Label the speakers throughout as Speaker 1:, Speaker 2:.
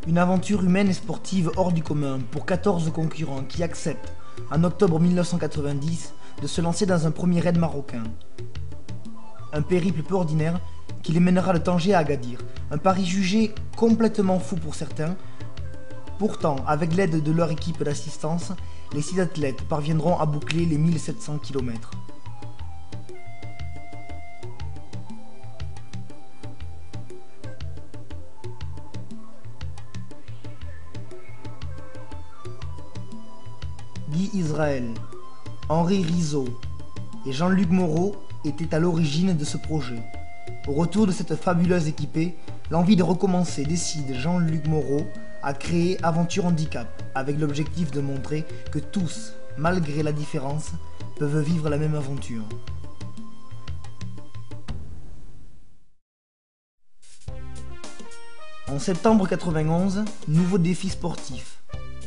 Speaker 1: Une aventure humaine et sportive hors du commun pour 14 concurrents qui acceptent, en octobre 1990, de se lancer dans un premier raid marocain. Un périple peu ordinaire qui les mènera de Tanger à Agadir, un pari jugé complètement fou pour certains. Pourtant, avec l'aide de leur équipe d'assistance, les 6 athlètes parviendront à boucler les 1700 km. Guy Israël, Henri Rizzo et Jean-Luc Moreau étaient à l'origine de ce projet. Au retour de cette fabuleuse équipée, l'envie de recommencer décide Jean-Luc Moreau à créer Aventure Handicap avec l'objectif de montrer que tous, malgré la différence, peuvent vivre la même aventure. En septembre 91, nouveau défi sportif.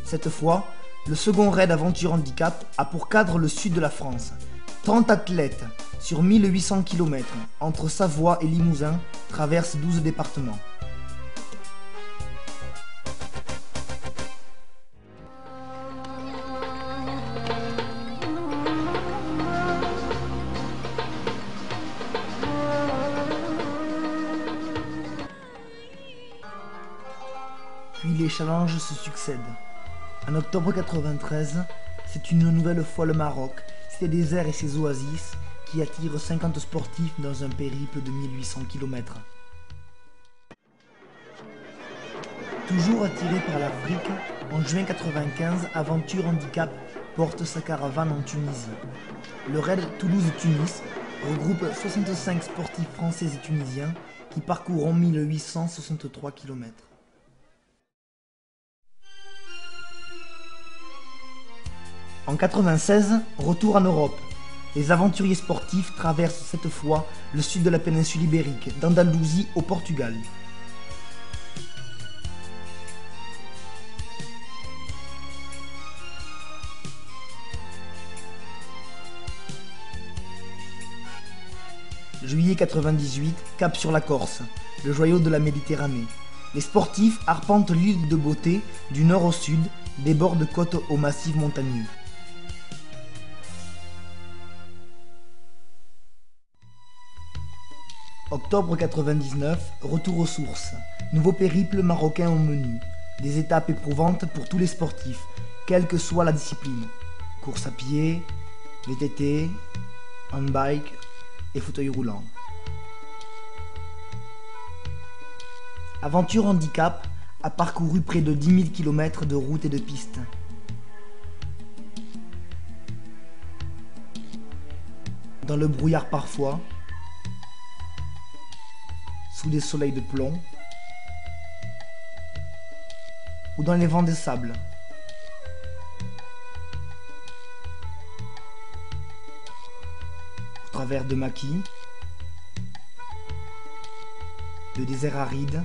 Speaker 1: Cette fois, le second raid Aventure Handicap a pour cadre le sud de la France. 30 athlètes sur 1800 km entre Savoie et Limousin traversent 12 départements. Puis les challenges se succèdent. En octobre 93, c'est une nouvelle fois le Maroc, ses déserts et ses oasis, qui attirent 50 sportifs dans un périple de 1800 km. Toujours attiré par l'Afrique, en juin 95, Aventure Handicap porte sa caravane en Tunisie. Le raid Toulouse-Tunis regroupe 65 sportifs français et tunisiens qui parcourront 1863 km. En 96, retour en Europe. Les aventuriers sportifs traversent cette fois le sud de la péninsule ibérique, d'Andalousie au Portugal. Juillet 98, cap sur la Corse, le joyau de la Méditerranée. Les sportifs arpentent l'île de Beauté du nord au sud, des bords de côte aux massifs montagneux. Octobre 99, retour aux sources. Nouveau périple marocain au menu. Des étapes éprouvantes pour tous les sportifs, quelle que soit la discipline. Course à pied, VTT, handbike et fauteuil roulant. Aventure Handicap a parcouru près de 10 000 km de routes et de pistes. Dans le brouillard parfois, sous des soleils de plomb, ou dans les vents de sable. Au travers de maquis, de déserts arides,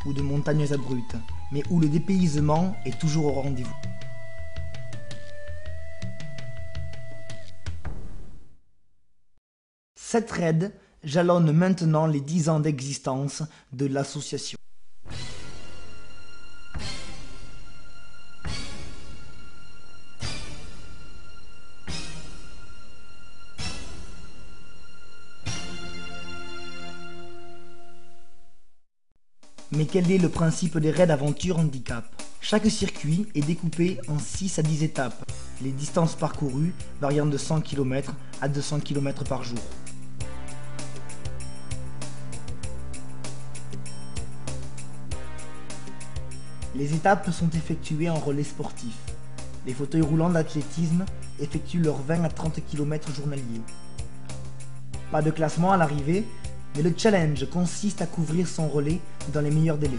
Speaker 1: ou de montagnes abruptes, mais où le dépaysement est toujours au rendez-vous. Cette raid jalonne maintenant les 10 ans d'existence de l'association. Mais quel est le principe des raids Aventure Handicap? Chaque circuit est découpé en 6 à 10 étapes, les distances parcourues variant de 100 km à 200 km par jour. Les étapes sont effectuées en relais sportif. Les fauteuils roulants d'athlétisme effectuent leurs 20 à 30 km journaliers. Pas de classement à l'arrivée, mais le challenge consiste à couvrir son relais dans les meilleurs délais.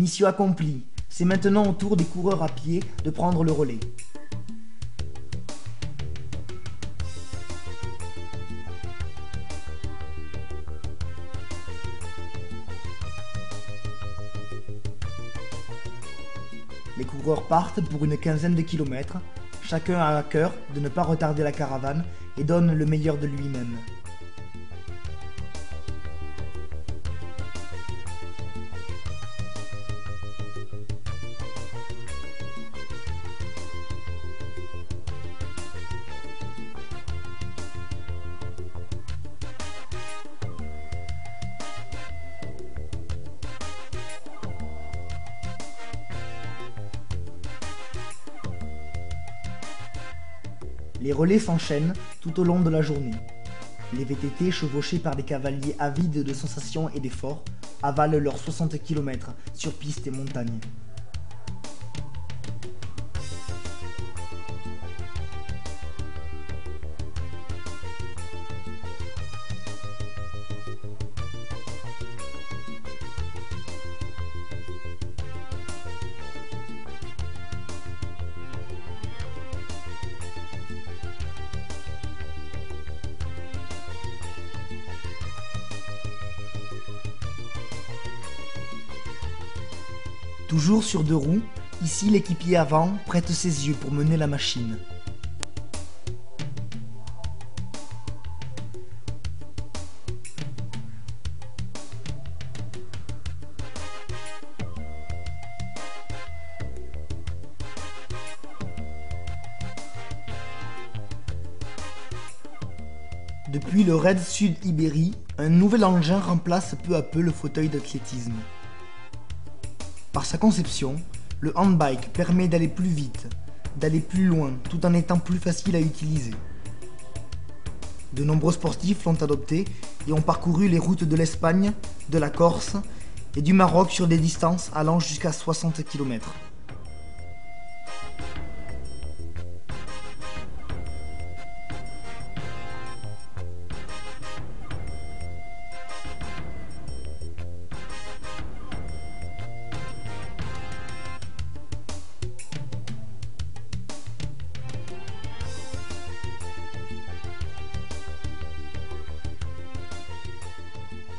Speaker 1: Mission accomplie. C'est maintenant au tour des coureurs à pied de prendre le relais. Les coureurs partent pour une quinzaine de kilomètres. Chacun a à cœur de ne pas retarder la caravane et donne le meilleur de lui-même. Les relais s'enchaînent tout au long de la journée. Les VTT, chevauchés par des cavaliers avides de sensations et d'efforts, avalent leurs 60 km sur piste et montagne. Toujours sur deux roues, ici l'équipier avant prête ses yeux pour mener la machine. Depuis le Raid Sud Ibérie, un nouvel engin remplace peu à peu le fauteuil d'athlétisme. Par sa conception, le handbike permet d'aller plus vite, d'aller plus loin, tout en étant plus facile à utiliser. De nombreux sportifs l'ont adopté et ont parcouru les routes de l'Espagne, de la Corse et du Maroc sur des distances allant jusqu'à 60 km.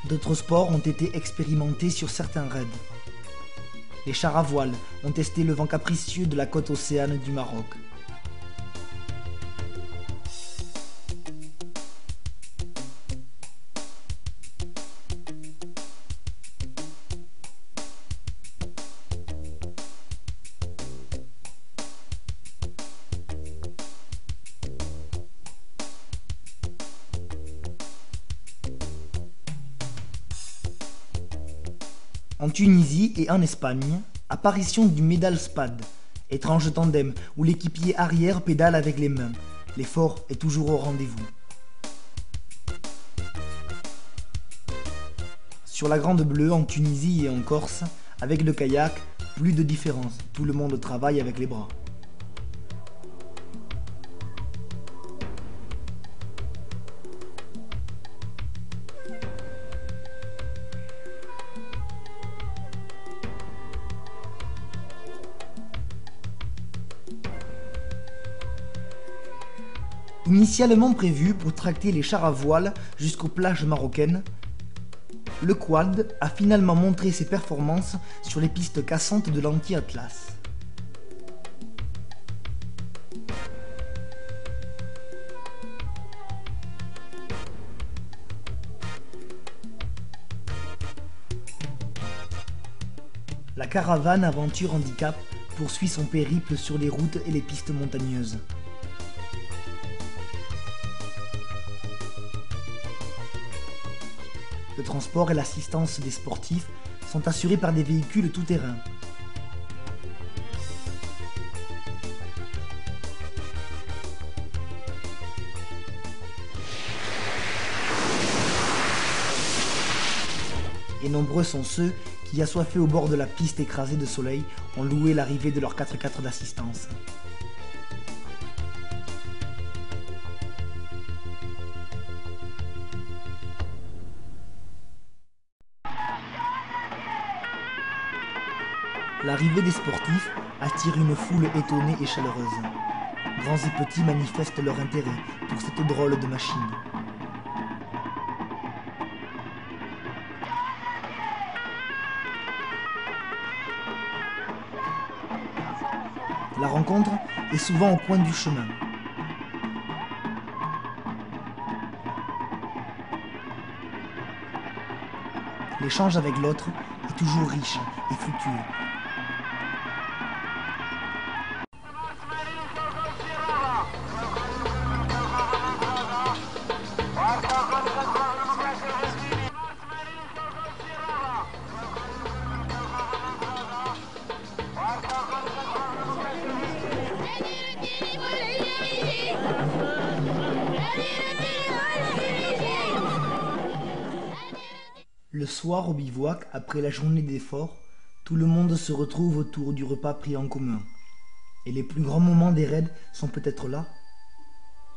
Speaker 1: D'autres sports ont été expérimentés sur certains raids. Les chars à voile ont testé le vent capricieux de la côte océane du Maroc. En Tunisie et en Espagne, apparition du Medal Spad, étrange tandem où l'équipier arrière pédale avec les mains. L'effort est toujours au rendez-vous. Sur la Grande Bleue en Tunisie et en Corse, avec le kayak, plus de différence, tout le monde travaille avec les bras. Initialement prévu pour tracter les chars à voile jusqu'aux plages marocaines, le quad a finalement montré ses performances sur les pistes cassantes de l'Anti-Atlas. La caravane Aventure Handicap poursuit son périple sur les routes et les pistes montagneuses. Le transport et l'assistance des sportifs sont assurés par des véhicules tout-terrain. Et nombreux sont ceux qui, assoiffés au bord de la piste écrasée de soleil, ont loué l'arrivée de leur 4x4 d'assistance. L'arrivée des sportifs attire une foule étonnée et chaleureuse. Grands et petits manifestent leur intérêt pour cette drôle de machine. La rencontre est souvent au coin du chemin. L'échange avec l'autre est toujours riche et fructueux. Le soir au bivouac, après la journée d'effort, tout le monde se retrouve autour du repas pris en commun. Et les plus grands moments des raids sont peut-être là.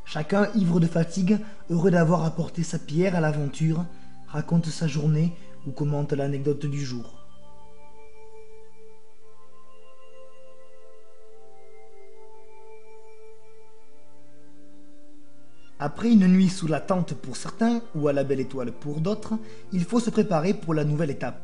Speaker 1: Chacun, ivre de fatigue, heureux d'avoir apporté sa pierre à l'aventure, raconte sa journée ou commente l'anecdote du jour. Après une nuit sous la tente pour certains, ou à la belle étoile pour d'autres, il faut se préparer pour la nouvelle étape.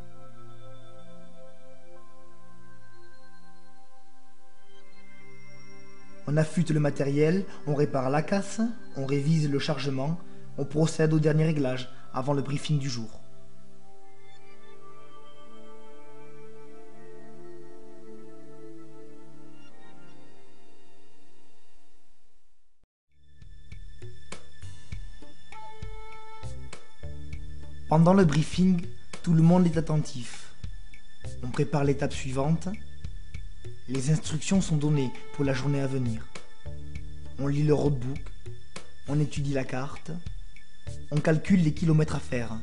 Speaker 1: On affûte le matériel, on répare la casse, on révise le chargement, on procède au dernier réglage avant le briefing du jour. Pendant le briefing, tout le monde est attentif. On prépare l'étape suivante. Les instructions sont données pour la journée à venir. On lit le roadbook, on étudie la carte, on calcule les kilomètres à faire.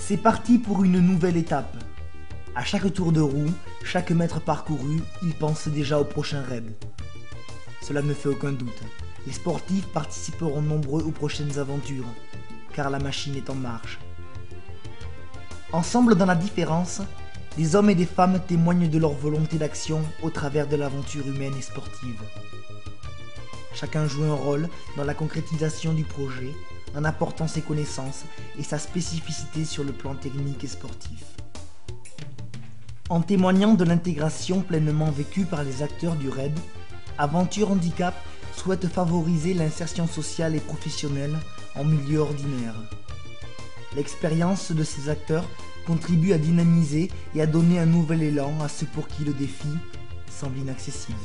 Speaker 1: C'est parti pour une nouvelle étape. À chaque tour de roue, chaque mètre parcouru, ils pensent déjà au prochain raid. Cela ne fait aucun doute. Les sportifs participeront nombreux aux prochaines aventures, car la machine est en marche. Ensemble dans la différence, des hommes et des femmes témoignent de leur volonté d'action au travers de l'aventure humaine et sportive. Chacun joue un rôle dans la concrétisation du projet, en apportant ses connaissances et sa spécificité sur le plan technique et sportif. En témoignant de l'intégration pleinement vécue par les acteurs du raid, Aventure Handicap souhaite favoriser l'insertion sociale et professionnelle en milieu ordinaire. L'expérience de ces acteurs contribue à dynamiser et à donner un nouvel élan à ceux pour qui le défi semble inaccessible.